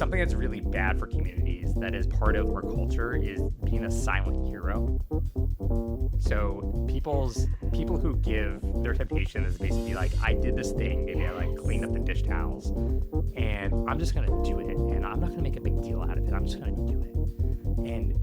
something that's really bad for communities that is part of our culture is being a silent hero. So people who give their temptation is basically like, I did this thing, maybe I like cleaned up the dish towels, and I'm just gonna do it, and I'm not gonna make a big deal out of it. I'm just gonna do it. And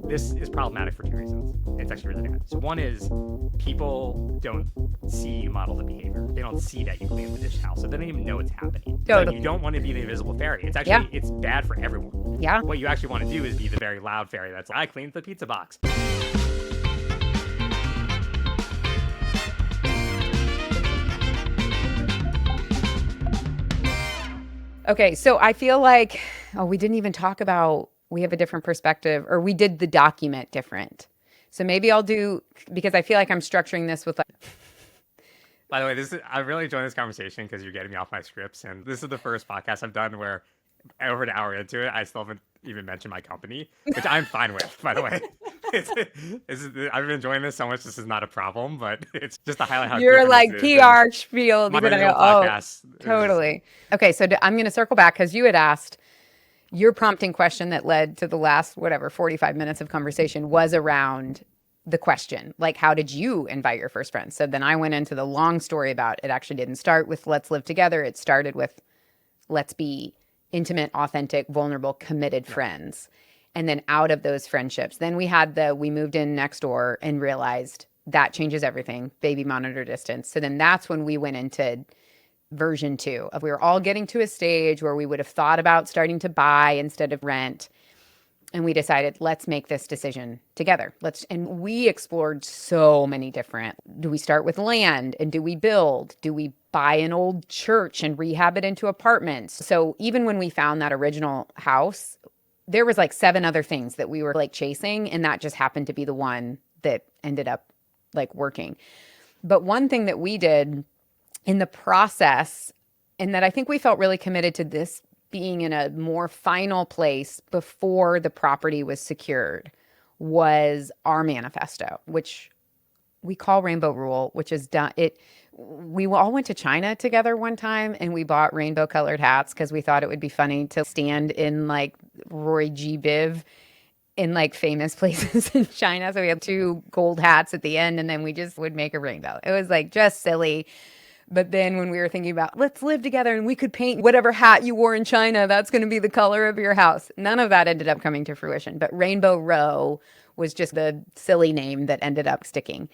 this is problematic for two reasons. It's actually really bad. So one is people don't see you model the behavior. They don't see that you clean the dish towel, so they don't even know it's happening. Totally. Like, you don't want to be the invisible fairy. It's actually it's bad for everyone. Yeah. What you actually want to do is be the very loud fairy that's like, I cleaned the pizza box. Okay, so I feel like, we didn't even talk about, we have a different perspective, or we did the document different. So maybe I'll do, because I feel like I'm structuring this with like... By the way, I'm really enjoying this conversation because you're getting me off my scripts. And this is the first podcast I've done where over an hour into it, I still haven't even mentioned my company, which I'm fine with, by the way. I've been enjoying this so much. This is not a problem, but it's just to highlight how you're like PR is. spiel. My podcast. Totally. Okay, so I'm going to circle back because you had asked, your prompting question that led to the last, 45 minutes of conversation was around the question, like, how did you invite your first friends? So then I went into the long story about it actually didn't start with let's live together. It started with let's be intimate, authentic, vulnerable, committed friends. And then out of those friendships, then we moved in next door and realized that changes everything, baby monitor distance. So then that's when we went into version 2 of we were all getting to a stage where we would have thought about starting to buy instead of rent. And we decided, let's make this decision together. And we explored so many different, do we start with land and do we build? Do we buy an old church and rehab it into apartments? So even when we found that original house, there was like 7 other things that we were like chasing. And that just happened to be the one that ended up like working. But one thing that we did in the process, and that I think we felt really committed to this being in a more final place before the property was secured, was our manifesto, which we call Rainbow Rule, which is done. We all went to China together one time and we bought rainbow colored hats because we thought it would be funny to stand in like Roy G. Biv in like famous places in China. So we had 2 gold hats at the end and then we just would make a rainbow. It was like just silly. But then when we were thinking about, let's live together and we could paint whatever hat you wore in China, that's going to be the color of your house. None of that ended up coming to fruition. But Rainbow Row was just the silly name that ended up sticking.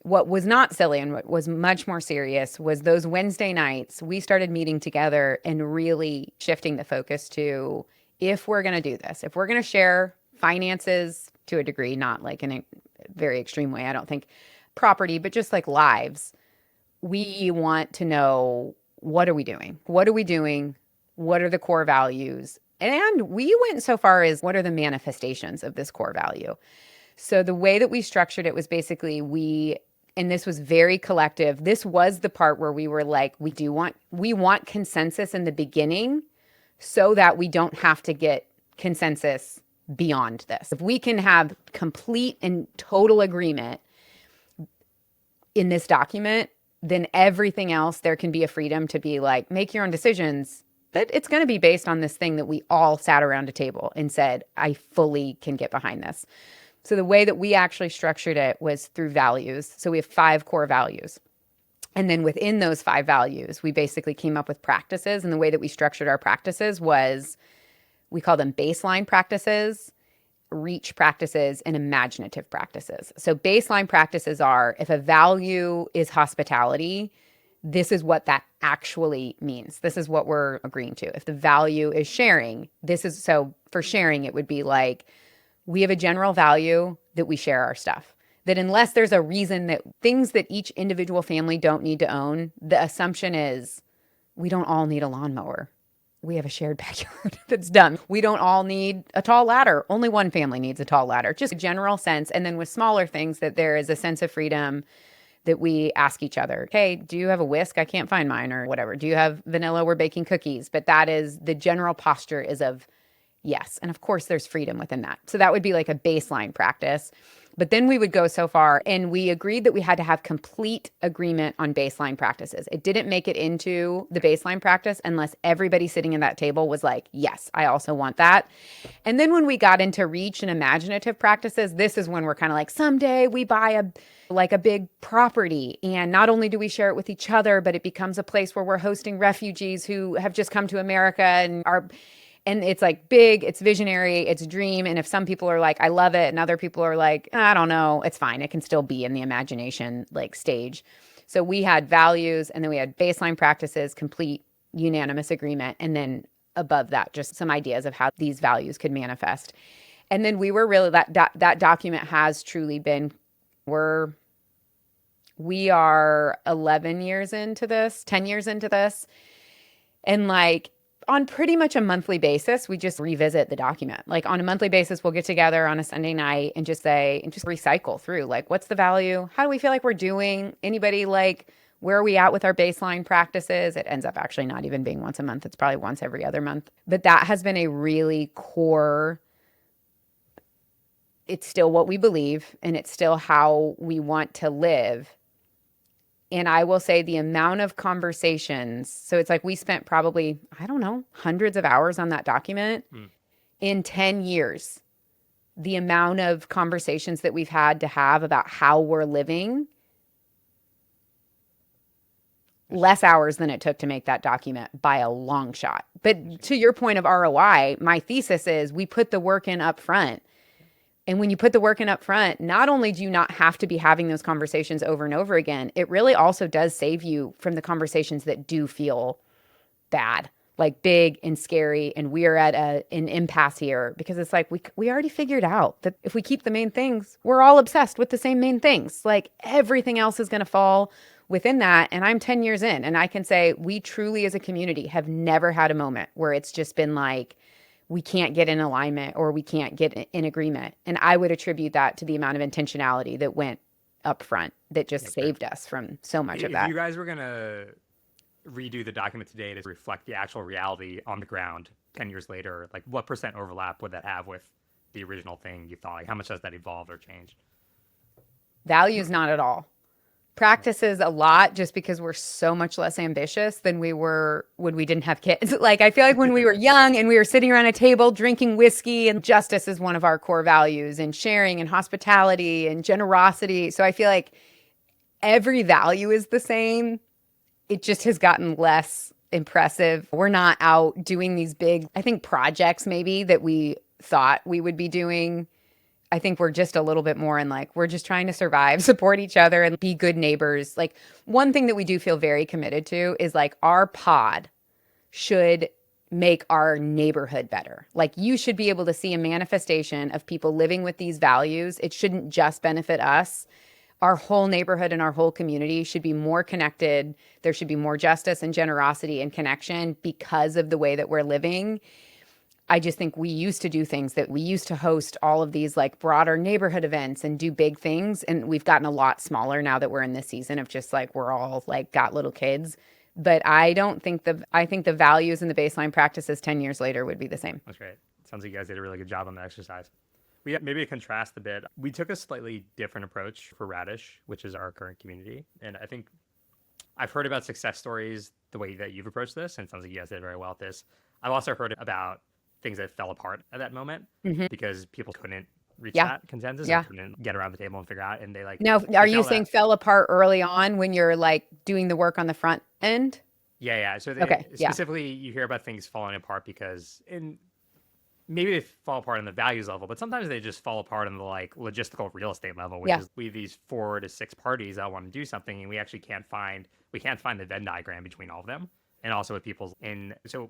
What was not silly and what was much more serious was those Wednesday nights, we started meeting together and really shifting the focus to, if we're going to do this, if we're going to share finances to a degree, not like in a very extreme way, I don't think property, but just like lives, we want to know, what are we doing? What are we doing? What are the core values? And we went so far as, what are the manifestations of this core value? So the way that we structured it was basically and this was very collective. This was the part where we were like, we want consensus in the beginning so that we don't have to get consensus beyond this. If we can have complete and total agreement in this document, then everything else, there can be a freedom to be like, make your own decisions. But it's going to be based on this thing that we all sat around a table and said, I fully can get behind this. So the way that we actually structured it was through values. So we have 5 core values. And then within those 5 values, we basically came up with practices. And the way that we structured our practices was, we call them baseline practices, reach practices, and imaginative practices. So baseline practices are, if a value is hospitality, this is what that actually means. This is what we're agreeing to. If the value is sharing, so for sharing, it would be like, we have a general value that we share our stuff. That unless there's a reason that things that each individual family don't need to own, the assumption is we don't all need a lawnmower. We have a shared backyard that's done. We don't all need a tall ladder. Only one family needs a tall ladder. Just a general sense. And then with smaller things, that there is a sense of freedom that we ask each other, hey, do you have a whisk? I can't find mine, or whatever. Do you have vanilla? We're baking cookies. But that is, the general posture is of yes. And of course, there's freedom within that. So that would be like a baseline practice. But then we would go so far and we agreed that we had to have complete agreement on baseline practices. It didn't make it into the baseline practice unless everybody sitting in that table was like, yes, I also want that. And then when we got into reach and imaginative practices, this is when we're kind of like, someday we buy a big property, and not only do we share it with each other, but it becomes a place where we're hosting refugees who have just come to America and it's like big, it's visionary, it's a dream. And if some people are like, I love it, and other people are like, I don't know, it's fine. It can still be in the imagination like stage. So we had values, and then we had baseline practices, complete unanimous agreement. And then above that, just some ideas of how these values could manifest. And then we were really, that document has truly been, we are 11 years into this, 10 years into this. And like, on pretty much a monthly basis, we just revisit the document. Like on a monthly basis, we'll get together on a Sunday night and just recycle through, like, what's the value? How do we feel like we're doing? Anybody, like, where are we at with our baseline practices? It ends up actually not even being once a month. It's probably once every other month. But that has been a really core, it's still what we believe, and it's still how we want to live. And I will say the amount of conversations, so it's like we spent probably, I don't know, hundreds of hours on that document in 10 years. The amount of conversations that we've had to have about how we're living, less hours than it took to make that document by a long shot. But to your point of ROI, my thesis is we put the work in up front. And when you put the work in up front, not only do you not have to be having those conversations over and over again, it really also does save you from the conversations that do feel bad, like big and scary. And we're at an impasse here because it's like we already figured out that if we keep the main things, we're all obsessed with the same main things. Like everything else is going to fall within that. And I'm 10 years in, and I can say we truly as a community have never had a moment where it's just been like, we can't get in alignment or we can't get in agreement. And I would attribute that to the amount of intentionality that went up front that just saved us from so much of that. If you guys were going to redo the document today to reflect the actual reality on the ground 10 years later, like what % overlap would that have with the original thing you thought? Like how much has that evolved or changed? Values, not at all. Practices a lot, just because we're so much less ambitious than we were when we didn't have kids. Like I feel like when we were young and we were sitting around a table drinking whiskey, and justice is one of our core values, and sharing and hospitality and generosity. So I feel like every value is the same. It just has gotten less impressive. We're not out doing these big, I think, projects maybe that we thought we would be doing. I think we're just a little bit more in like, we're just trying to survive, support each other, and be good neighbors. Like one thing that we do feel very committed to is like our pod should make our neighborhood better. Like you should be able to see a manifestation of people living with these values. It shouldn't just benefit us. Our whole neighborhood and our whole community should be more connected. There should be more justice and generosity and connection because of the way that we're living. I just think we used to do things that we used to host all of these like broader neighborhood events and do big things. And we've gotten a lot smaller now that we're in this season of just like, we're all like got little kids. But I think the values and the baseline practices 10 years later would be the same. That's great. Sounds like you guys did a really good job on the exercise. We maybe contrast a bit. We took a slightly different approach for Radish, which is our current community. And I think I've heard about success stories the way that you've approached this, and it sounds like you guys did very well at this. I've also heard about things that fell apart at that moment because people couldn't reach that consensus and couldn't get around the table and figure out. And they like, now, are you saying fell apart early on when you're like doing the work on the front end? Yeah. So specifically, you hear about things falling apart because maybe they fall apart on the values level, but sometimes they just fall apart on the like logistical real estate level, which is we have these 4 to 6 parties that want to do something, and we actually can't find the Venn diagram between all of them, and also with people's. And so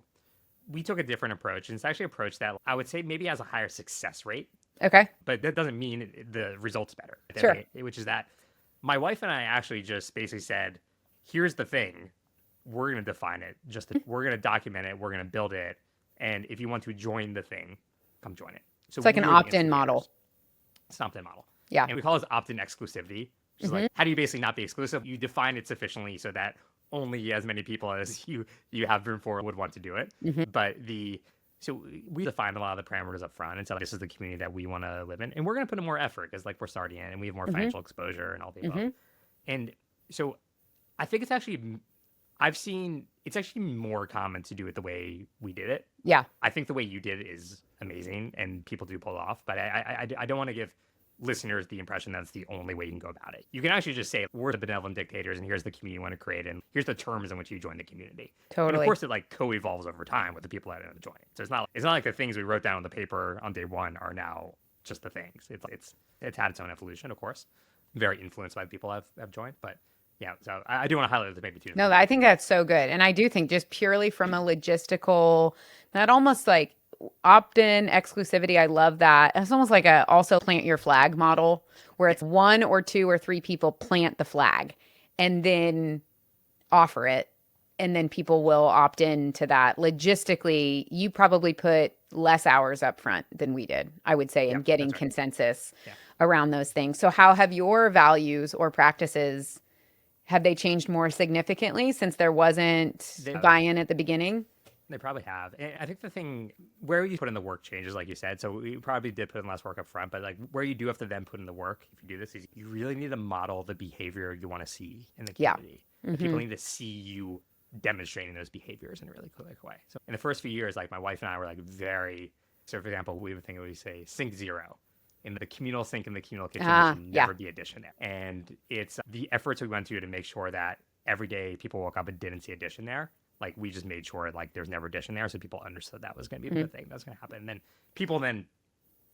we took a different approach, and it's actually an approach that I would say maybe has a higher success rate. Okay. But that doesn't mean the result's better. Sure. Which is that my wife and I actually just basically said, here's the thing. We're going to define it. We're going to document it. We're going to build it. And if you want to join the thing, come join it. So it's like an opt-in model. It's an opt-in model. Yeah. And we call it opt-in exclusivity, which is like, how do you basically not be exclusive? You define it sufficiently so that only as many people as you have room for would want to do it. But So we defined a lot of the parameters up front and said, like, this is the community that we want to live in. And we're going to put in more effort because, like, we're starting in and we have more financial exposure and all the above. And so I think it's actually, I've seen it's actually more common to do it the way we did it. Yeah. I think the way you did it is amazing and people do pull it off. But I don't want to give listeners the impression that's the only way you can go about it. You can actually just say, we're the benevolent dictators and here's the community you want to create and here's the terms in which you join the community. And of Totally. course it like co-evolves over time with the people that end up joining. So it's not like the things we wrote down on the paper on day one are now just the things. It's had its own evolution, of course. Very influenced by the people have joined. But yeah, so I do want to highlight that maybe two. No, I think that's so good. And I do think just purely from a logistical, that almost like opt-in exclusivity, I love that. It's almost like a also plant your flag model where it's one or two or three people plant the flag and then offer it. And then people will opt in to that. Logistically, you probably put less hours up front than we did, I would say, in getting consensus around those things. So how have your values or practices, have they changed more significantly since there wasn't buy-in at the beginning? They probably have. And I think the thing where you put in the work changes, like you said. So we probably did put in less work up front, but like where you do have to then put in the work, if you do this, is you really need to model the behavior you want to see in the community. Yeah. People need to see you demonstrating those behaviors in a really quick way. So in the first few years, like my wife and I were like very, so for example, we would think we say sink zero. In the communal sink in the communal kitchen, there should never be a dish in there. And it's the efforts we went to make sure that every day people woke up and didn't see a dish in there. Like we just made sure like there's never a dish in there, so people understood that was going to be the thing that's going to happen. And then people then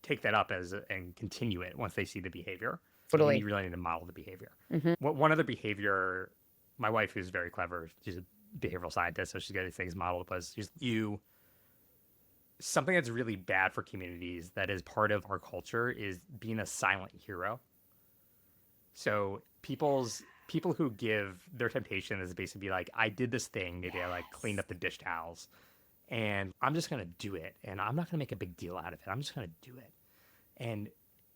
take that up and continue it once they see the behavior. Totally. So you really need to model the behavior. One other behavior, my wife, who's very clever, she's a behavioral scientist, so she's got these things modeled, was just something that's really bad for communities that is part of our culture is being a silent hero. So people who give their temptation is basically be like, I did this thing, maybe I like cleaned up the dish towels and I'm just going to do it. And I'm not going to make a big deal out of it. I'm just going to do it. And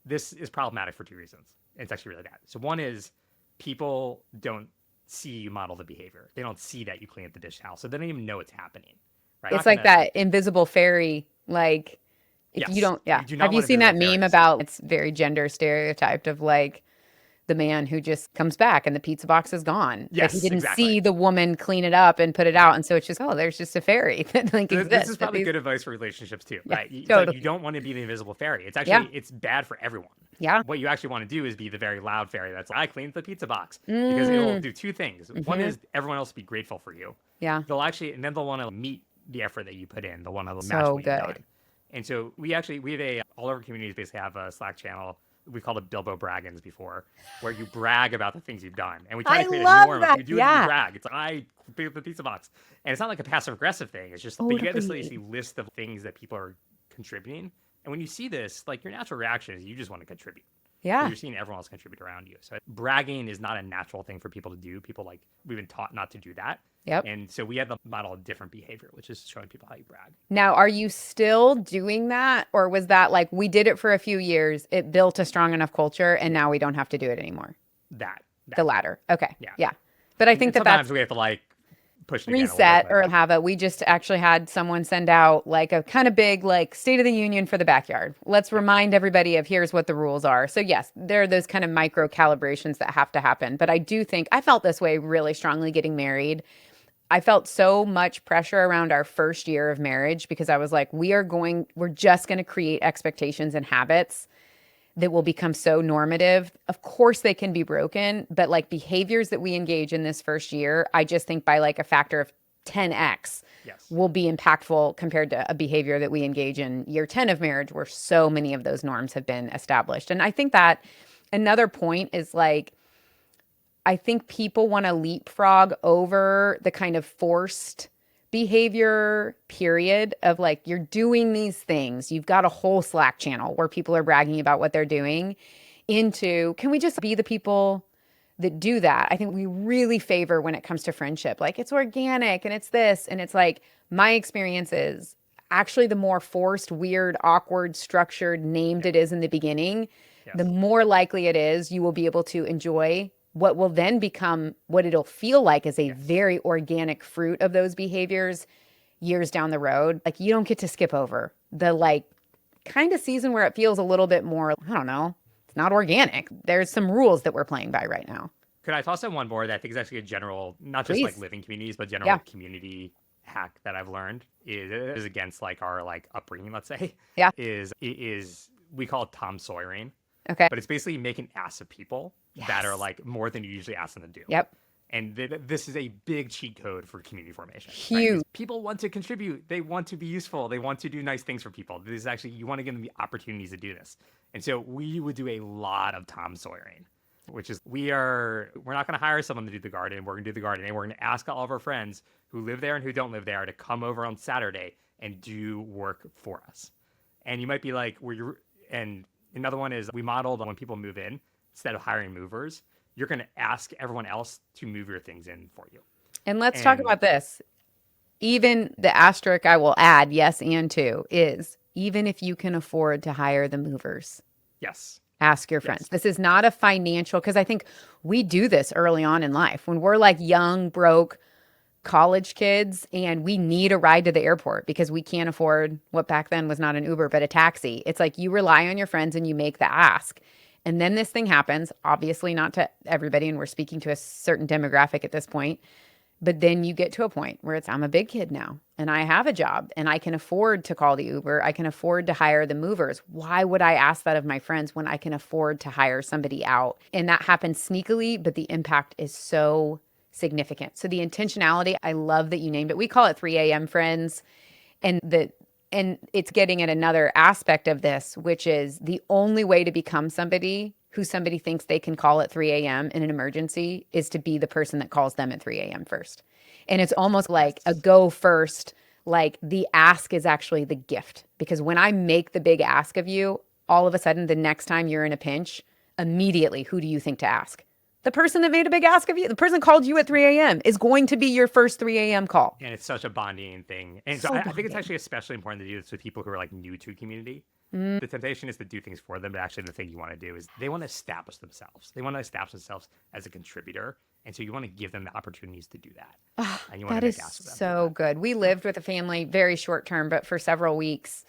this is problematic for two reasons. It's actually really bad. So one is people don't see you model the behavior. They don't see that you clean up the dish towel. So they don't even know it's happening. Right? It's like that invisible fairy, like if you don't, have you seen that meme about, it's very gender stereotyped of like the man who just comes back and the pizza box is gone. Yes, like he didn't see the woman clean it up and put it out. And so it's just, oh, there's just a fairy that like exists. This is probably good advice for relationships too, right? Totally. Like you don't want to be the invisible fairy. It's actually, it's bad for everyone. Yeah. What you actually want to do is be the very loud fairy that's like, I cleaned the pizza box. Because it will do two things. One is everyone else will be grateful for you. Yeah. They'll actually, and then they'll want to meet the effort that you put in. They'll want to match what you've done. And so we have all of our communities basically have a Slack channel. We've called it Bilbo Braggins before, where you brag about the things you've done. And we try to create a norm. You do it, you brag. It's like, I cleaned up the pizza box. And it's not like a passive aggressive thing. It's just, but you get this list of things that people are contributing. And when you see this, like your natural reaction is you just want to contribute. Yeah. You're seeing everyone else contribute around you. So bragging is not a natural thing for people to do. People we've been taught not to do that. Yep. And so we have to model a different behavior, which is showing people how you brag. Now, are you still doing that? Or was that like, we did it for a few years, it built a strong enough culture, and now we don't have to do it anymore? That. The latter. Okay. Yeah. But I think sometimes we have to like push it reset or have we just actually had someone send out like a kind of big like State of the Union for the backyard. Let's remind everybody of here's what the rules are. So yes, there are those kind of micro calibrations that have to happen. But I do think I felt this way really strongly getting married. I felt so much pressure around our first year of marriage because I was like, we're just going to create expectations and habits that will become so normative. Of course they can be broken, but like behaviors that we engage in this first year, I just think by like a factor of 10x will be impactful compared to a behavior that we engage in year 10 of marriage where so many of those norms have been established. And I think that another point is like, I think people want to leapfrog over the kind of forced behavior period of like, you're doing these things. You've got a whole Slack channel where people are bragging about what they're doing into, can we just be the people that do that? I think we really favor when it comes to friendship. Like it's organic and it's this. And it's like, my experience is actually the more forced, weird, awkward, structured, named it is in the beginning, the more likely it is you will be able to enjoy what will then become what it'll feel like is a very organic fruit of those behaviors years down the road, like you don't get to skip over the like kind of season where it feels a little bit more, I don't know, it's not organic. There's some rules that we're playing by right now. Could I toss in one more that I think is actually a general, not just like Please. living communities, but general Yeah. community hack that I've learned is against like our like upbringing, let's say, Yeah. is we call it Tom Sawyering, Okay. but it's basically making ass of people that are Yes. like more than you usually ask them to do. Yep. And this is a big cheat code for community formation, right? Huge. Because people want to contribute. They want to be useful. They want to do nice things for people. This is actually, you want to give them the opportunities to do this. And so we would do a lot of Tom Sawyering, which is we're not going to hire someone to do the garden. We're going to do the garden. And we're going to ask all of our friends who live there and who don't live there to come over on Saturday and do work for us. And you might be like, and another one is we modeled when people move in, instead of hiring movers, you're going to ask everyone else to move your things in for you. And let's talk about this. Even the asterisk I will add, yes, and to, is even if you can afford to hire the movers, Yes. ask your friends. This is not a financial, because I think we do this early on in life when we're like young, broke college kids and we need a ride to the airport because we can't afford what back then was not an Uber, but a taxi. It's like you rely on your friends and you make the ask. And then this thing happens, obviously not to everybody, and we're speaking to a certain demographic at this point. But then you get to a point where I'm a big kid now and I have a job and I can afford to call the Uber. I can afford to hire the movers. Why would I ask that of my friends when I can afford to hire somebody out? And that happens sneakily, but the impact is so significant. So the intentionality, I love that you named it. We call it 3 a.m. friends. And it's getting at another aspect of this, which is the only way to become somebody who somebody thinks they can call at 3 a.m. in an emergency is to be the person that calls them at 3 a.m. first. And it's almost like a go first, like the ask is actually the gift. Because when I make the big ask of you, all of a sudden, the next time you're in a pinch, immediately, who do you think to ask? The person that made a big ask of you, the person called you at 3 a.m. is going to be your first 3 a.m. call. And it's such a bonding thing. And So so I think bonding. it's actually especially important to do this with people who are like new to community. The temptation is to do things for them, but actually the thing you want to do is they want to establish themselves. They want to establish themselves as a contributor. And so you want to give them the opportunities to do that. And you want That to is make asks of them. so good. We lived with a family, very short term, but for several weeks.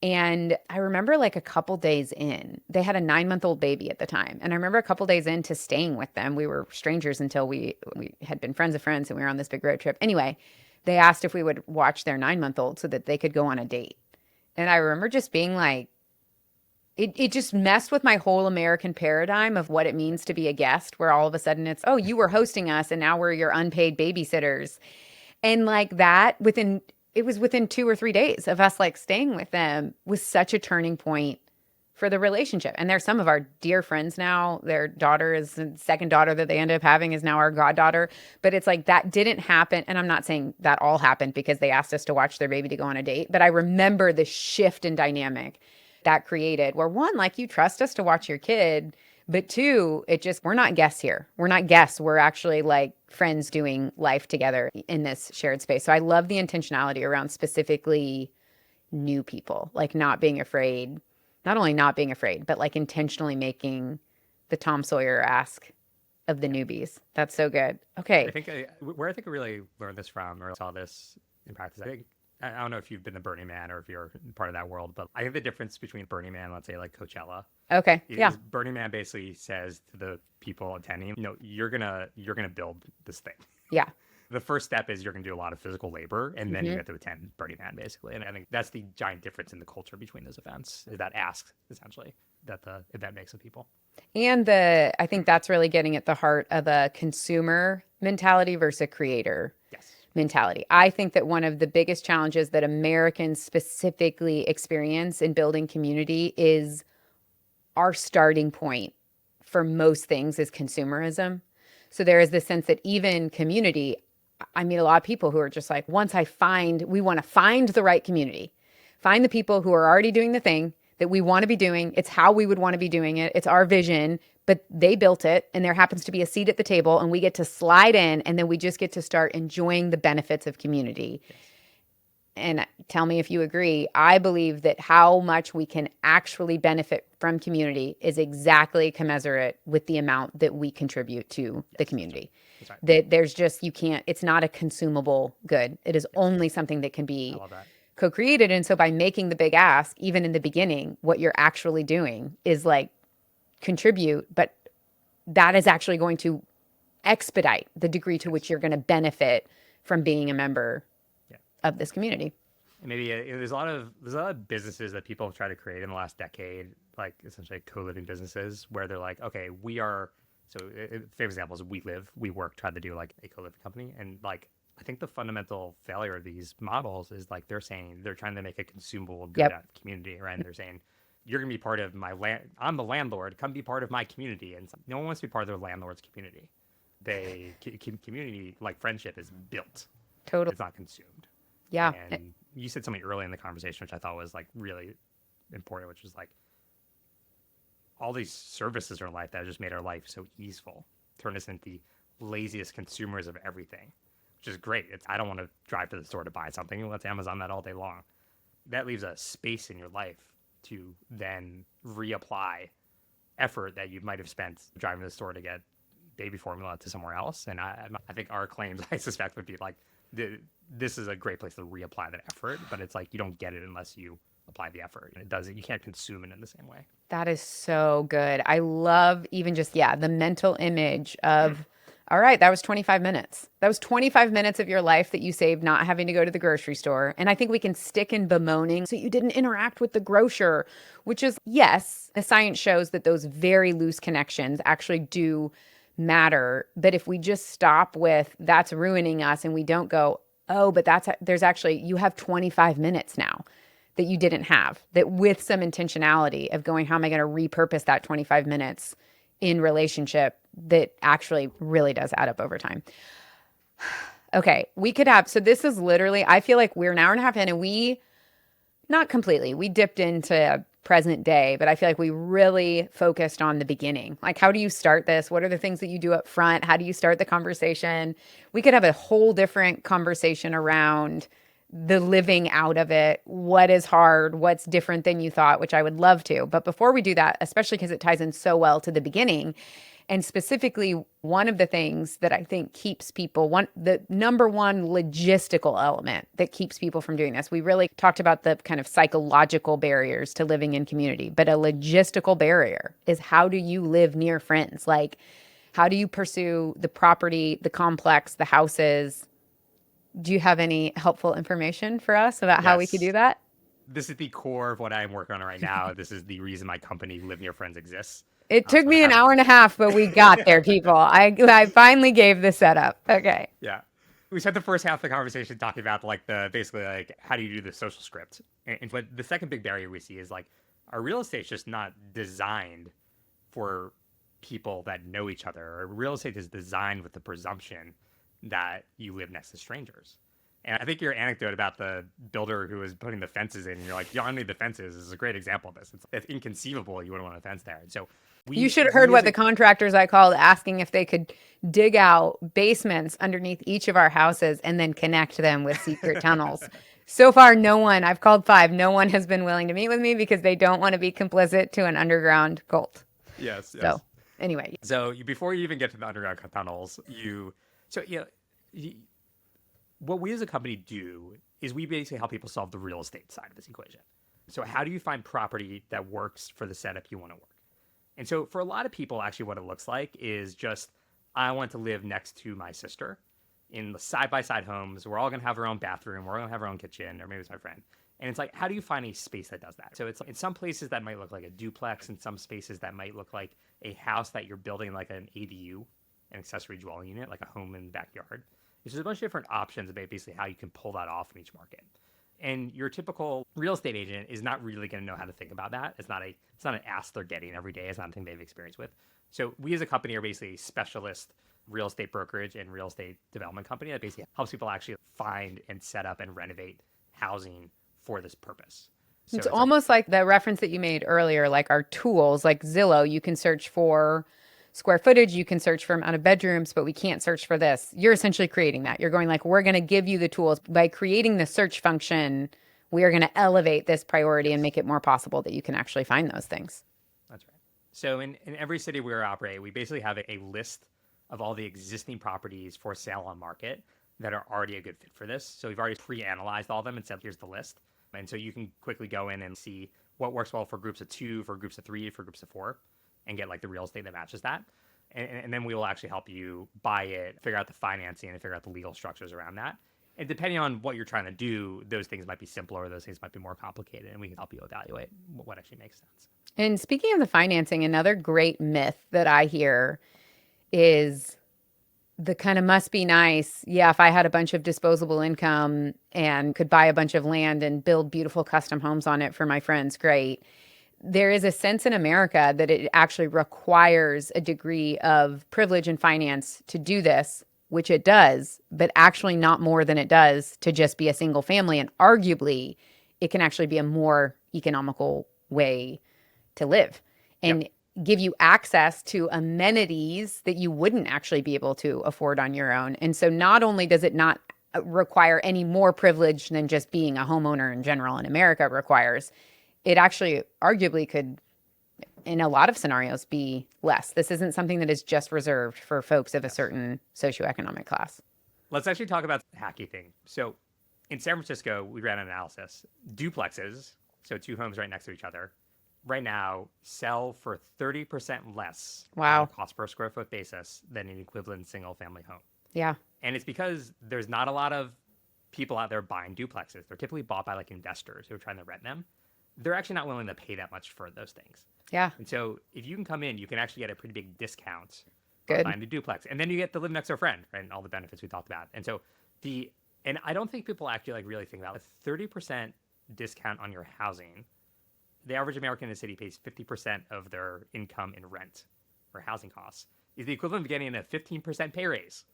And I remember like a couple days in, they had a 9-month-old baby at the time. And I remember a couple days into staying with them. We were strangers until we had been friends of friends and we were on this big road trip. Anyway, they asked if we would watch their 9-month-old so that they could go on a date. And I remember just being like, it just messed with my whole American paradigm of what it means to be a guest, where all of a sudden it's, oh, you were hosting us and now we're your unpaid babysitters. And like that it was within 2 or 3 days of us like staying with them was such a turning point for the relationship. And they're some of our dear friends now. Their daughter is the second daughter that they ended up having is now our goddaughter. But it's like that didn't happen. And I'm not saying that all happened because they asked us to watch their baby to go on a date. But I remember the shift in dynamic that created where one, like you trust us to watch your kid. But two, we're not guests here. We're not guests. We're actually like friends doing life together in this shared space. So I love the intentionality around specifically new people, like not being afraid, not only not being afraid, but like intentionally making the Tom Sawyer ask of the newbies. That's so good. Okay. Where I think I really learned this from or saw this in practice, I don't know if you've been to Burning Man or if you're part of that world, but I think the difference between Burning Man, let's say like Coachella, Okay. is Yeah. Burning Man basically says to the people attending, you're gonna build this thing. Yeah. The first step is you're gonna do a lot of physical labor, and then you get to attend Burning Man, basically. And I think that's the giant difference in the culture between those events, is that ask essentially that the event makes of people. And I think that's really getting at the heart of a consumer mentality versus a creator Yes. mentality. I think that one of the biggest challenges that Americans specifically experience in building community is our starting point for most things is consumerism. So there is this sense that even community, I meet a lot of people who are just like, we want to find the right community, find the people who are already doing the thing that we want to be doing. It's how we would want to be doing it. It's our vision, but they built it and there happens to be a seat at the table and we get to slide in and then we just get to start enjoying the benefits of community. Yes. and tell me if you agree, I believe that how much we can actually benefit from community is exactly commensurate with the amount that we contribute to the community. That's right. That there's just, you can't, it's not a consumable good. It is only something that can I be love that. co-created. And so by making the big ask, even in the beginning, what you're actually doing is like contribute, but that is actually going to expedite the degree to which you're going to benefit from being a member Yeah. of this community. And maybe there's a lot of businesses that people have tried to create in the last decade, like essentially co-living businesses, where they're like, okay, we are. So, famous example is WeWork tried to do like a co-living company, and like I think the fundamental failure of these models is like they're saying they're trying to make a consumable good Yep. out of the community, right? And they're saying you're gonna be part of my land. I'm the landlord. Come be part of my community, and no one wants to be part of their landlord's community. Community like friendship is built. Totally. It's not consumed. Yeah. And you said something early in the conversation, which I thought was like really important, which was like all these services in our life that have just made our life so easeful, turn us into the laziest consumers of everything, which is great. I don't want to drive to the store to buy something. Let's Amazon that all day long. That leaves a space in your life to then reapply effort that you might have spent driving to the store to get baby formula to somewhere else. And I think our claims, I suspect, would be like, this is a great place to reapply that effort, but it's like you don't get it unless you apply the effort. And you can't consume it in the same way. That is so good. I love even just, the mental image of, all right, that was 25 minutes. That was 25 minutes of your life that you saved not having to go to the grocery store. And I think we can stick in bemoaning. So you didn't interact with the grocer, which is, yes, the science shows that those very loose connections actually do matter. But if we just stop with that's ruining us and we don't go, oh, but there's actually, you have 25 minutes now that you didn't have, that with some intentionality of going, how am I going to repurpose that 25 minutes in relationship that actually really does add up over time. Okay, so this is literally, I feel like we're an hour and a half in and not completely, we dipped into present day, but I feel like we really focused on the beginning. Like, how do you start this? What are the things that you do up front? How do you start the conversation? We could have a whole different conversation around the living out of it. What is hard? What's different than you thought, which I would love to. But before we do that, especially because it ties in so well to the beginning, and specifically, one of the things that I think keeps people, the number one logistical element that keeps people from doing this, we really talked about the kind of psychological barriers to living in community, but a logistical barrier is, how do you live near friends? Like, how do you pursue the property, the complex, the houses? Do you have any helpful information for us about how we could do that? This is the core of what I'm working on right now. This is the reason my company Live Near Friends exists. It took me an hour and a half, but we got there, people. I finally gave the setup. Okay. Yeah. We spent the first half of the conversation talking about basically how do you do the social script. And what the second big barrier we see is like our real estate's just not designed for people that know each other. Our real estate is designed with the presumption that you live next to strangers. And I think your anecdote about the builder who was putting the fences in, and you're like, you don't need the fences, is a great example of this. It's inconceivable you wouldn't want a fence there. And so you should have heard what the contractors I called asking if they could dig out basements underneath each of our houses and then connect them with secret tunnels. So far, I've called 5, no one has been willing to meet with me because they don't want to be complicit to an underground cult. Yes. So anyway. So before you even get to the underground tunnels, what we as a company do is we basically help people solve the real estate side of this equation. So how do you find property that works for the setup you want to work? And so for a lot of people, actually what it looks like is just, I want to live next to my sister in the side-by-side homes. We're all going to have our own bathroom. We're all going to have our own kitchen, or maybe it's my friend. And it's like, how do you find a space that does that? So it's in some places that might look like a duplex. In some spaces that might look like a house that you're building like an ADU, an accessory dwelling unit, like a home in the backyard. There's a bunch of different options about basically how you can pull that off in each market. And your typical real estate agent is not really going to know how to think about that. It's not an ask they're getting every day. It's not something they've experienced with. So we as a company are basically a specialist real estate brokerage and real estate development company that basically helps people actually find and set up and renovate housing for this purpose. So it's almost like the reference that you made earlier, like our tools, like Zillow, you can search for square footage. You can search for amount of bedrooms, but we can't search for this. You're essentially creating that. You're going like, we're going to give you the tools by creating the search function. We are going to elevate this priority and make it more possible that you can actually find those things. That's right. So in every city we operate, we basically have a list of all the existing properties for sale on market that are already a good fit for this. So we've already pre-analyzed all of them and said, here's the list. And so you can quickly go in and see what works well for groups of 2, for groups of 3, for groups of 4, and get like the real estate that matches that. And then we will actually help you buy it, figure out the financing, and figure out the legal structures around that. And depending on what you're trying to do, those things might be simpler, those things might be more complicated, and we can help you evaluate what actually makes sense. And speaking of the financing, another great myth that I hear is the kind of must be nice. Yeah, if I had a bunch of disposable income and could buy a bunch of land and build beautiful custom homes on it for my friends, great. There is a sense in America that it actually requires a degree of privilege and finance to do this, which it does, but actually not more than it does to just be a single family. And arguably, it can actually be a more economical way to live and give you access to amenities that you wouldn't actually be able to afford on your own. And so not only does it not require any more privilege than just being a homeowner in general in America requires, it actually arguably could, in a lot of scenarios, be less. This isn't something that is just reserved for folks of a certain socioeconomic class. Let's actually talk about the hacky thing. So in San Francisco, we ran an analysis. Duplexes, so 2 homes right next to each other, right now sell for 30% less on a cost per square foot basis than an equivalent single family home. Yeah. And it's because there's not a lot of people out there buying duplexes. They're typically bought by like investors who are trying to rent them. They're actually not willing to pay that much for those things. Yeah. And so if you can come in, you can actually get a pretty big discount Good. buying the duplex. And then you get to live next to a friend, right? And all the benefits we talked about. And so and I don't think people actually like really think about a 30% discount on your housing. The average American in the city pays 50% of their income in rent or housing costs. Is the equivalent of getting a 15% pay raise.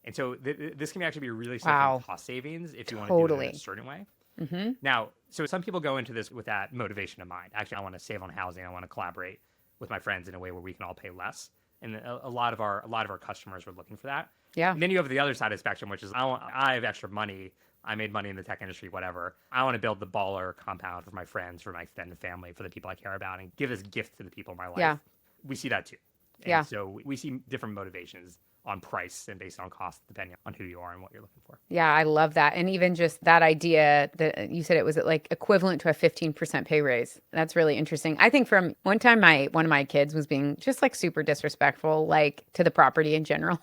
And so this can actually be really significant cost savings if you want to do it in a certain way. Mm-hmm. Now, so some people go into this with that motivation in mind. Actually, I want to save on housing. I want to collaborate with my friends in a way where we can all pay less. And a lot of our customers are looking for that. Yeah. And then you have the other side of the spectrum, which is I have extra money. I made money in the tech industry, whatever. I want to build the baller compound for my friends, for my extended family, for the people I care about, and give this gift to the people in my life. Yeah. We see that too. And so we see different motivations on price and based on cost, depending on who you are and what you're looking for. Yeah, I love that. And even just that idea that you said it was like equivalent to a 15% pay raise. That's really interesting. I think from one time one of my kids was being just like super disrespectful, like to the property in general.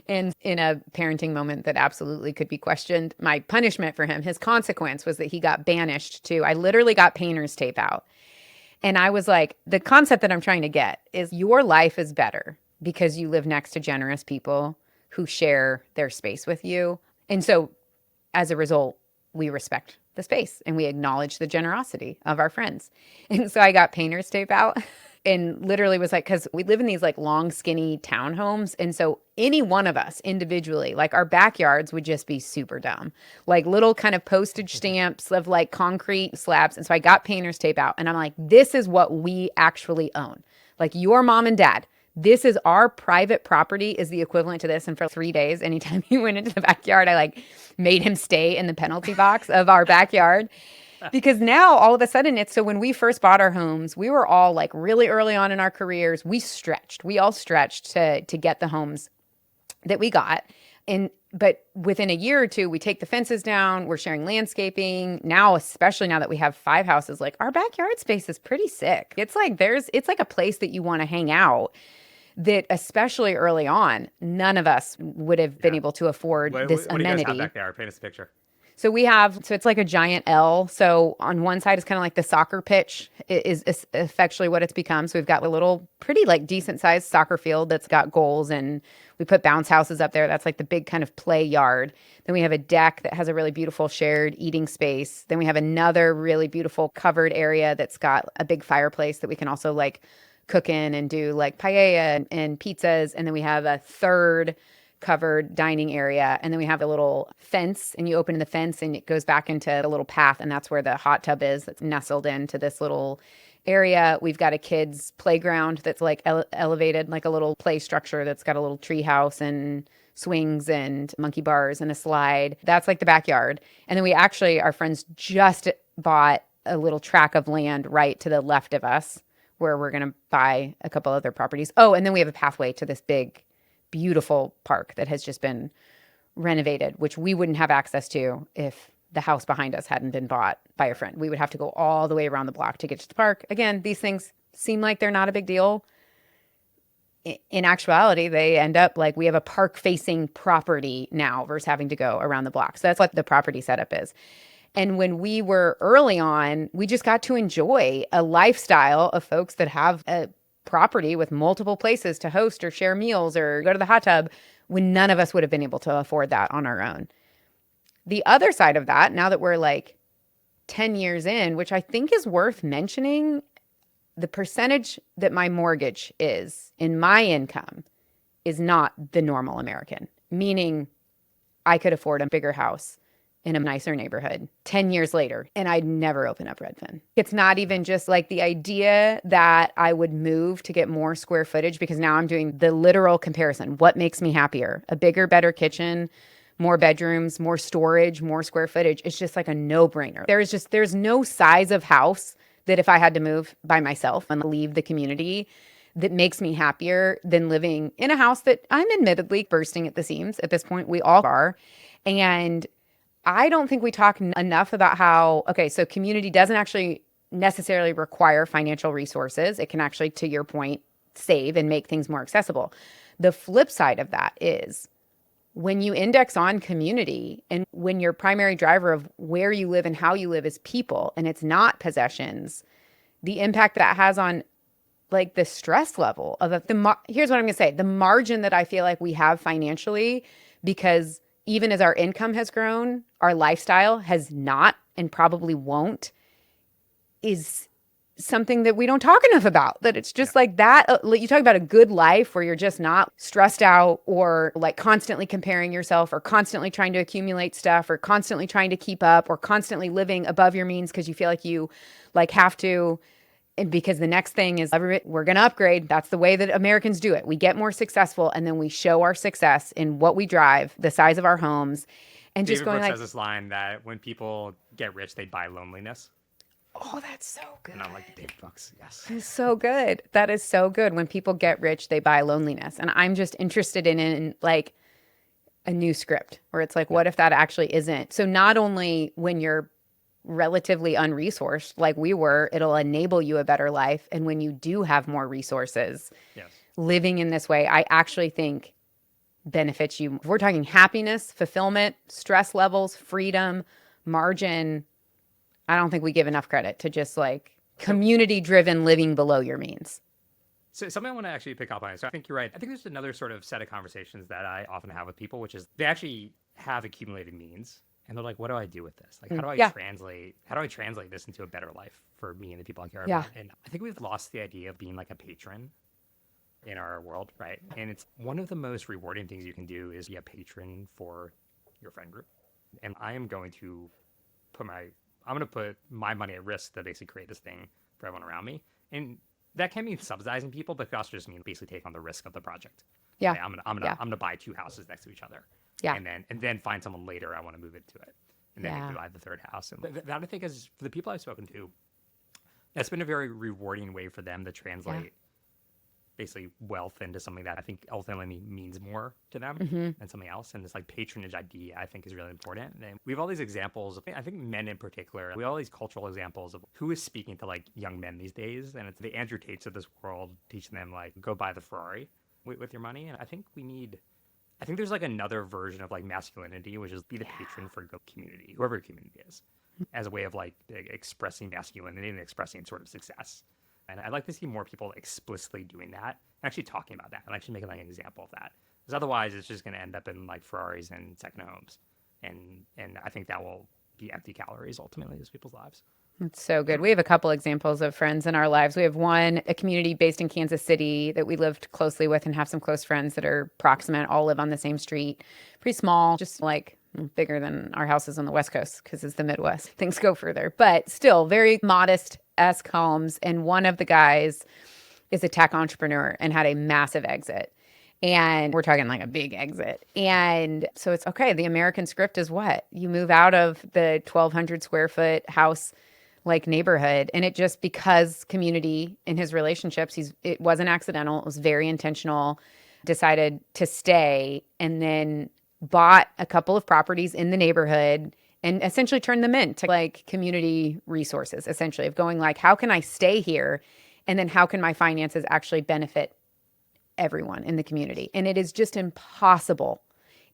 And in a parenting moment that absolutely could be questioned, my punishment for him, his consequence was that he got banished to, I literally got painter's tape out. And I was like, the concept that I'm trying to get is your life is better because you live next to generous people who share their space with you. And so as a result, we respect the space and we acknowledge the generosity of our friends. And so I got painter's tape out and literally was like, because we live in these like long, skinny townhomes. And so any one of us individually, like our backyards would just be super dumb, like little kind of postage stamps of like concrete slabs. And so I got painter's tape out and I'm like, this is what we actually own. Like your mom and dad, this is our private property is the equivalent to this. And for 3 days, anytime he went into the backyard, I like made him stay in the penalty box of our backyard. Because now all of a sudden so when we first bought our homes, we were all like really early on in our careers. We all stretched to get the homes that we got. But within a year or two, we take the fences down, we're sharing landscaping. Now, especially now that we have 5 houses, like our backyard space is pretty sick. It's like a place that you want to hang out that especially early on, none of us would have been able to afford this amenity. What do you guys have back there? Paint us a picture. So it's like a giant L. So on one side is kind of like the soccer pitch is effectually what it's become. So we've got a little pretty like decent sized soccer field that's got goals and we put bounce houses up there. That's like the big kind of play yard. Then we have a deck that has a really beautiful shared eating space. Then we have another really beautiful covered area that's got a big fireplace that we can also like cook in and do like paella and pizzas. And then we have a third covered dining area. And then we have a little fence, and you open the fence and it goes back into a little path. And that's where the hot tub is, that's nestled into this little area. We've got a kids playground that's like elevated, like a little play structure that's got a little tree house and swings and monkey bars and a slide. That's like the backyard. And then we actually, our friends just bought a little tract of land right to the left of us where we're going to buy a couple other properties. Oh, and then we have a pathway to this big, beautiful park that has just been renovated, which we wouldn't have access to if the house behind us hadn't been bought by a friend. We would have to go all the way around the block to get to the park. Again, these things seem like they're not a big deal. In actuality, they end up like we have a park facing property now versus having to go around the block. So that's what the property setup is. And when we were early on, we just got to enjoy a lifestyle of folks that have a property with multiple places to host or share meals or go to the hot tub when none of us would have been able to afford that on our own. The other side of that, now that we're like 10 years in, which I think is worth mentioning, the percentage that my mortgage is in my income is not the normal American, meaning I could afford a bigger house in a nicer neighborhood 10 years later, and I'd never open up Redfin. It's not even just like the idea that I would move to get more square footage, because now I'm doing the literal comparison. What makes me happier? A bigger, better kitchen, more bedrooms, more storage, more square footage. It's just like a no-brainer. There's no size of house that if I had to move by myself and leave the community that makes me happier than living in a house that I'm admittedly bursting at the seams. At this point, we all are. And I don't think we talk enough about how, okay, so community doesn't actually necessarily require financial resources. It can actually, to your point, save and make things more accessible. The flip side of that is when you index on community and when your primary driver of where you live and how you live is people and it's not possessions, the impact that has on like the stress level of here's what I'm going to say, the margin that I feel like we have financially, because even as our income has grown, our lifestyle has not and probably won't, is something that we don't talk enough about. That it's just like that. You talk about a good life where you're just not stressed out or like constantly comparing yourself or constantly trying to accumulate stuff or constantly trying to keep up or constantly living above your means because you feel like you like have to. And because the next thing is we're going to upgrade. That's the way that Americans do it. We get more successful and then we show our success in what we drive, the size of our homes, and David just going Brooks like, has this line that when people get rich, they buy loneliness. oh, that's so good. And I'm like, David Brooks, yes. It's so good. That is so good. When people get rich, they buy loneliness. And I'm just interested in like a new script where it's like, what if that actually isn't? So not only when you're relatively unresourced like we were, it'll enable you a better life. And when you do have more resources, yes, living in this way, I actually think benefits you. If we're talking happiness, fulfillment, stress levels, freedom, margin, I don't think we give enough credit to just like community-driven living below your means. So something I want to actually pick up on. So I think you're right. I think there's another sort of set of conversations that I often have with people, which is they actually have accumulated means. And they're like, what do I do with this? Like, how do I translate this into a better life for me and the people I care about? And I think we've lost the idea of being like a patron in our world, right? And it's one of the most rewarding things you can do is be a patron for your friend group. And I am going to put my money at risk to basically create this thing for everyone around me. And that can mean subsidizing people, but it also just mean basically take on the risk of the project. Yeah. Okay, I'm gonna buy 2 houses next to each other. Yeah. And then find someone later I want to move into it. And then maybe buy the 3rd house. And that I think is, for the people I've spoken to, that's been a very rewarding way for them to translate basically wealth into something that I think ultimately means more to them than something else. And this like patronage idea I think is really important. And we have all these examples of, I think men in particular, we have all these cultural examples of who is speaking to like young men these days. And it's the Andrew Tates of this world teaching them like, go buy the Ferrari with your money. And I think there's like another version of like masculinity, which is be the patron for the community, whoever your community is, as a way of like expressing masculinity and expressing sort of success. And I'd like to see more people explicitly doing that and actually talking about that and actually making like an example of that. Because otherwise it's just going to end up in like Ferraris and second homes. And I think that will be empty calories ultimately in people's lives. It's so good. We have a couple examples of friends in our lives. We have one, a community based in Kansas City that we lived closely with and have some close friends that are proximate, all live on the same street. Pretty small, just like bigger than our houses on the West Coast because it's the Midwest. Things go further, but still very modest-esque homes. And one of the guys is a tech entrepreneur and had a massive exit. And we're talking like a big exit. And so it's okay. The American script is what? You move out of the 1,200 square foot house like neighborhood. And it just because community in his relationships, it wasn't accidental. It was very intentional, decided to stay and then bought a couple of properties in the neighborhood and essentially turned them into like community resources, essentially of going like, how can I stay here? And then how can my finances actually benefit everyone in the community? And it is just impossible.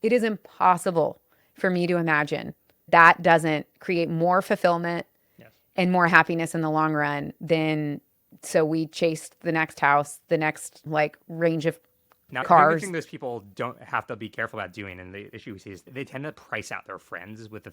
It is impossible for me to imagine that doesn't create more fulfillment and more happiness in the long run than so we chased the next house, the next like range of cars. The thing those people don't have to be careful about doing, and the issue we see is they tend to price out their friends with the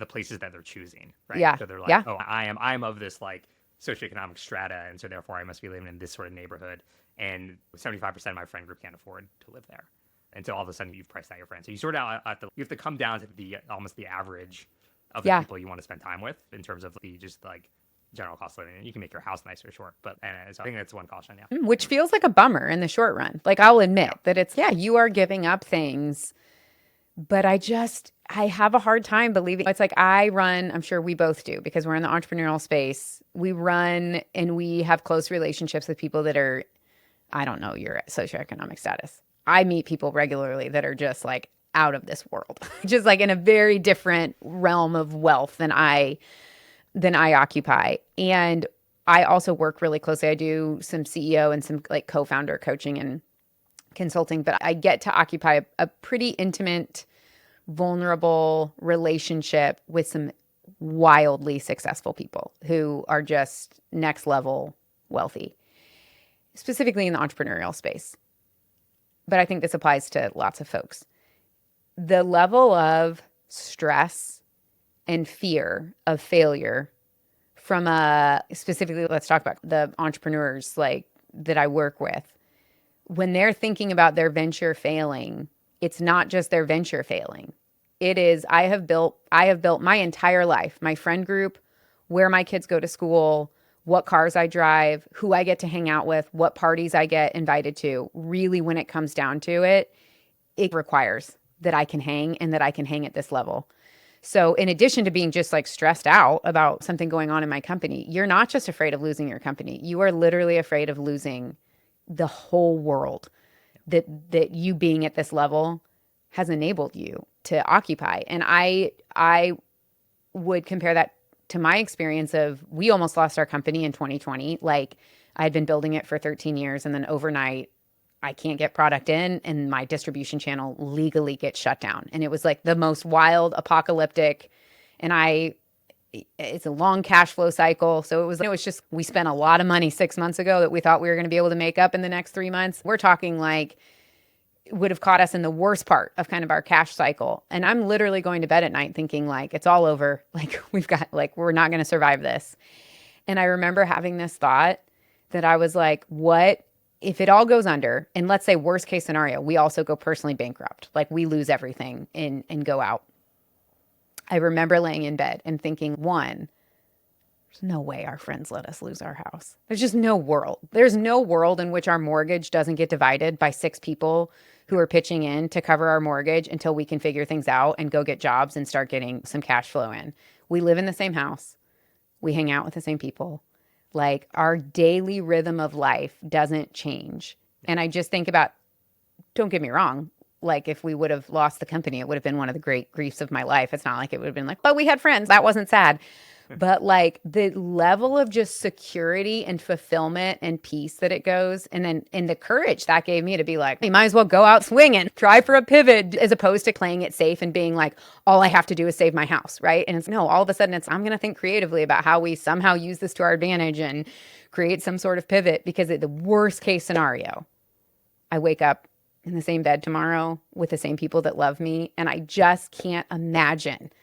places that they're choosing, right? Yeah. So they're like, oh, I'm of this like socioeconomic strata, and so therefore I must be living in this sort of neighborhood, and 75% of my friend group can't afford to live there. And so all of a sudden you've priced out your friends. So you sort of you have to come down to almost the average of the people you want to spend time with in terms of the just like general cost of living. And you can make your house nicer, sure. But so I think that's one caution, yeah. Which feels like a bummer in the short run. Like I'll admit that it's, you are giving up things, but I have a hard time believing. It's like I run, I'm sure we both do because we're in the entrepreneurial space. We run and we have close relationships with people that are, I don't know your socioeconomic status. I meet people regularly that are just like out of this world, just like in a very different realm of wealth than I occupy. And I also work really closely. I do some CEO and some like co-founder coaching and consulting, but I get to occupy a pretty intimate, vulnerable relationship with some wildly successful people who are just next level wealthy, specifically in the entrepreneurial space. But I think this applies to lots of folks. The level of stress and fear of failure from specifically, let's talk about the entrepreneurs like that I work with. When they're thinking about their venture failing, it's not just their venture failing. It is, I have built my entire life, my friend group, where my kids go to school, what cars I drive, who I get to hang out with, what parties I get invited to. Really, when it comes down to it, it requires that I can hang and that I can hang at this level. So in addition to being just like stressed out about something going on in my company, you're not just afraid of losing your company. You are literally afraid of losing the whole world that you being at this level has enabled you to occupy. And I would compare that to my experience of we almost lost our company in 2020. Like I had been building it for 13 years and then overnight I can't get product in and my distribution channel legally gets shut down. And it was like the most wild apocalyptic. And it's a long cash flow cycle. So it was just, we spent a lot of money 6 months ago that we thought we were going to be able to make up in the next 3 months. We're talking like it would have caught us in the worst part of kind of our cash cycle. And I'm literally going to bed at night thinking like, it's all over. Like we're not going to survive this. And I remember having this thought that I was like, what if it all goes under, and let's say worst case scenario, we also go personally bankrupt, like we lose everything and go out. I remember laying in bed and thinking, one, there's no way our friends let us lose our house. There's just no world. There's no world in which our mortgage doesn't get divided by 6 people who are pitching in to cover our mortgage until we can figure things out and go get jobs and start getting some cash flow in. We live in the same house. We hang out with the same people. Like our daily rhythm of life doesn't change. And I just think about, don't get me wrong, like if we would have lost the company, it would have been one of the great griefs of my life. It's not like it would have been like, but we had friends. That wasn't sad. But like the level of just security and fulfillment and peace that it goes. And then in the courage that gave me to be like, you might as well go out swinging, try for a pivot, as opposed to playing it safe and being like, all I have to do is save my house, right? And it's no, all of a sudden I'm going to think creatively about how we somehow use this to our advantage and create some sort of pivot, because at the worst case scenario, I wake up in the same bed tomorrow with the same people that love me. And I just can't imagine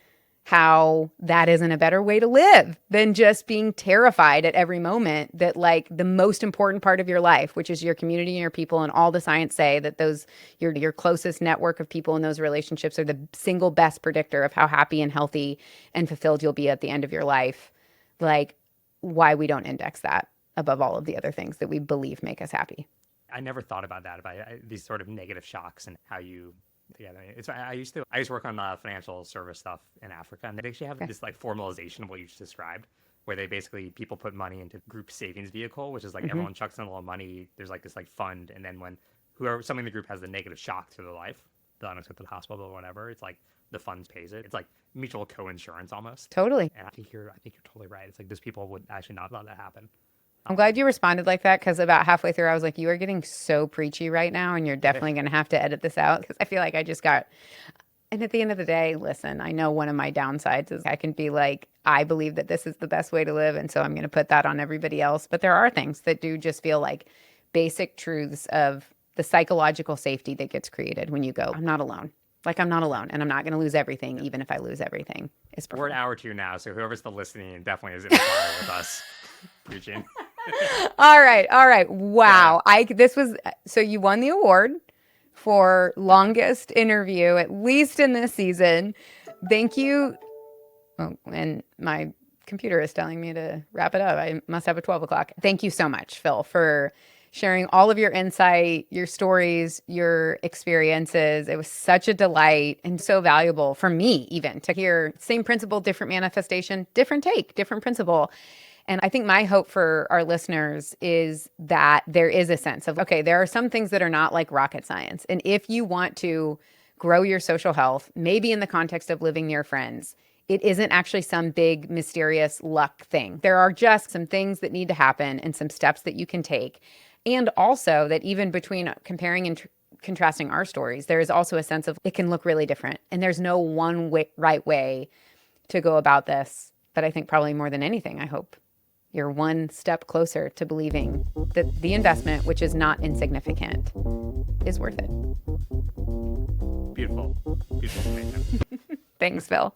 how that isn't a better way to live than just being terrified at every moment that like the most important part of your life, which is your community and your people, and all the science say that those your closest network of people in those relationships are the single best predictor of how happy and healthy and fulfilled you'll be at the end of your life. Like, why we don't index that above all of the other things that we believe make us happy. I never thought about that, about these sort of negative shocks and how you. Yeah, I used to work on financial service stuff in Africa, and they actually have this like formalization of what you just described, where they basically people put money into group savings vehicle, which is like everyone chucks in a little money. There's like this like fund, and then when somebody in the group has the negative shock to their life, the unexpected hospital or whatever, it's like the funds pays it. It's like mutual co-insurance almost. Totally. And I think you're totally right. It's like those people would actually not let that happen. I'm glad you responded like that, because about halfway through, I was like, you are getting so preachy right now, and you're definitely going to have to edit this out, because I feel like I just got. And at the end of the day, listen, I know one of my downsides is I can be like, I believe that this is the best way to live, and so I'm going to put that on everybody else. But there are things that do just feel like basic truths of the psychological safety that gets created when you go, I'm not alone. Like, I'm not alone, and I'm not going to lose everything, even if I lose everything. We're an hour or two now, so whoever's still listening definitely is in the car with us preaching. All right. Wow. Yeah. So you won the award for longest interview, at least in this season. Thank you. Oh, and my computer is telling me to wrap it up. I must have a 12 o'clock. Thank you so much, Phil, for sharing all of your insight, your stories, your experiences. It was such a delight and so valuable for me even to hear same principle, different manifestation, different take, different principle. And I think my hope for our listeners is that there is a sense of, okay, there are some things that are not like rocket science. And if you want to grow your social health, maybe in the context of living near friends, it isn't actually some big mysterious luck thing. There are just some things that need to happen and some steps that you can take. And also that even between comparing and contrasting our stories, there is also a sense of it can look really different. And there's no one right way to go about this. But I think probably more than anything, I hope you're one step closer to believing that the investment, which is not insignificant, is worth it. Beautiful. Beautiful statement. Thanks, Phil.